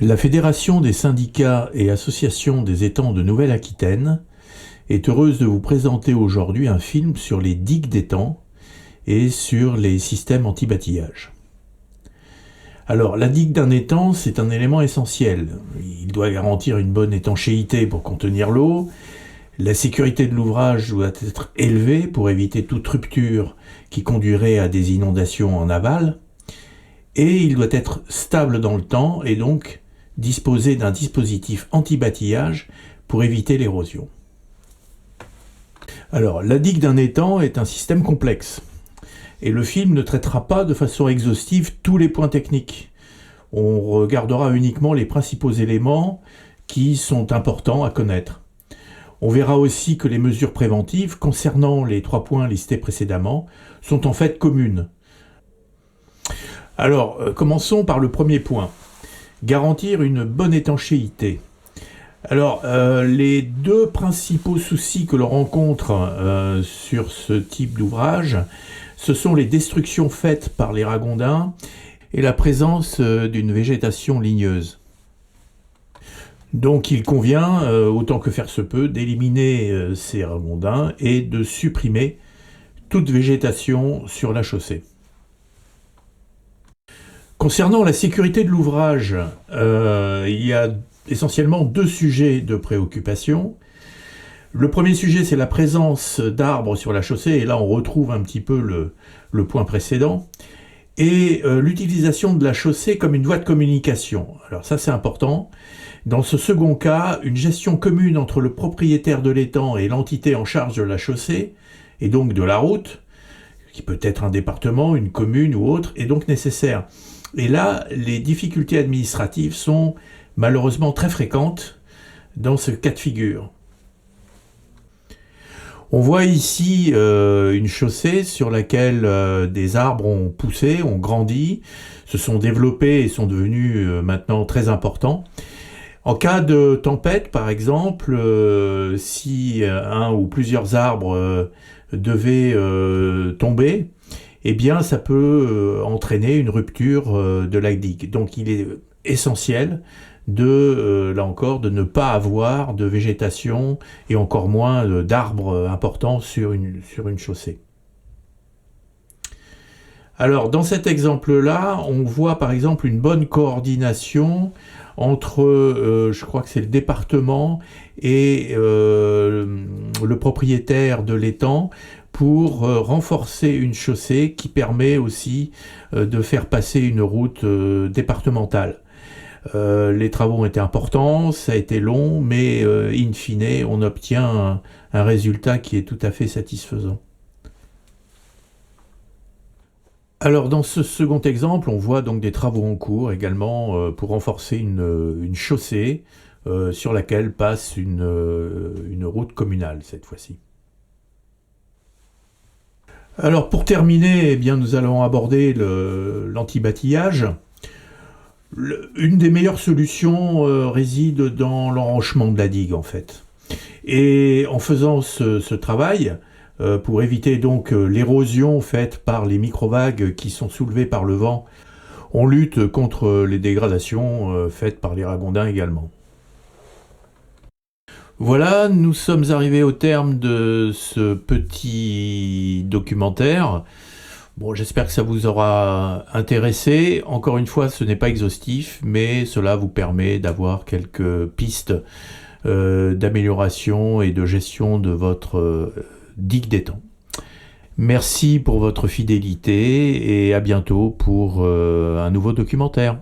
La Fédération des syndicats et associations des étangs de Nouvelle-Aquitaine est heureuse de vous présenter aujourd'hui un film sur les digues d'étangs et sur les systèmes anti-bâtillage. Alors, la digue d'un étang, c'est un élément essentiel. Il doit garantir une bonne étanchéité pour contenir l'eau. La sécurité de l'ouvrage doit être élevée pour éviter toute rupture qui conduirait à des inondations en aval. Et il doit être stable dans le temps et donc disposer d'un dispositif anti-bâtillage pour éviter l'érosion. Alors, la digue d'un étang est un système complexe. Et le film ne traitera pas de façon exhaustive tous les points techniques. On regardera uniquement les principaux éléments qui sont importants à connaître. On verra aussi que les mesures préventives concernant les 3 points listés précédemment sont en fait communes. Alors, commençons par le premier point. Garantir une bonne étanchéité. Alors, les 2 principaux soucis que l'on rencontre sur ce type d'ouvrage, ce sont les destructions faites par les ragondins et la présence d'une végétation ligneuse. Donc il convient, autant que faire se peut, d'éliminer ces ragondins et de supprimer toute végétation sur la chaussée. Concernant la sécurité de l'ouvrage, il y a essentiellement 2 sujets de préoccupation. Le premier sujet, c'est la présence d'arbres sur la chaussée, et là on retrouve un petit peu le point précédent, et l'utilisation de la chaussée comme une voie de communication. Alors ça c'est important. Dans ce second cas, une gestion commune entre le propriétaire de l'étang et l'entité en charge de la chaussée, et donc de la route, qui peut être un département, une commune ou autre, est donc nécessaire. Et là, les difficultés administratives sont malheureusement très fréquentes dans ce cas de figure. On voit ici une chaussée sur laquelle des arbres ont poussé, ont grandi, se sont développés et sont devenus maintenant très importants. En cas de tempête, par exemple, si un ou plusieurs arbres devaient tomber, eh bien ça peut entraîner une rupture de la digue. Donc il est essentiel là encore, de ne pas avoir de végétation et encore moins d'arbres importants sur une chaussée. Alors, dans cet exemple-là, on voit par exemple une bonne coordination entre, je crois que c'est le département et le propriétaire de l'étang pour renforcer une chaussée qui permet aussi de faire passer une route départementale. Les travaux ont été importants, ça a été long, mais in fine, on obtient un résultat qui est tout à fait satisfaisant. Alors dans ce second exemple, on voit donc des travaux en cours également pour renforcer une chaussée sur laquelle passe une route communale cette fois-ci. Alors pour terminer, eh bien, nous allons aborder l'anti-bâtillage. Une des meilleures solutions réside dans l'enrochement de la digue en fait. Et en faisant ce travail, pour éviter donc l'érosion faite par les microvagues qui sont soulevées par le vent, on lutte contre les dégradations faites par les ragondins également. Voilà, nous sommes arrivés au terme de ce petit documentaire. Bon, j'espère que ça vous aura intéressé. Encore une fois, ce n'est pas exhaustif, mais cela vous permet d'avoir quelques pistes d'amélioration et de gestion de votre digue d'étang. Merci pour votre fidélité et à bientôt pour un nouveau documentaire.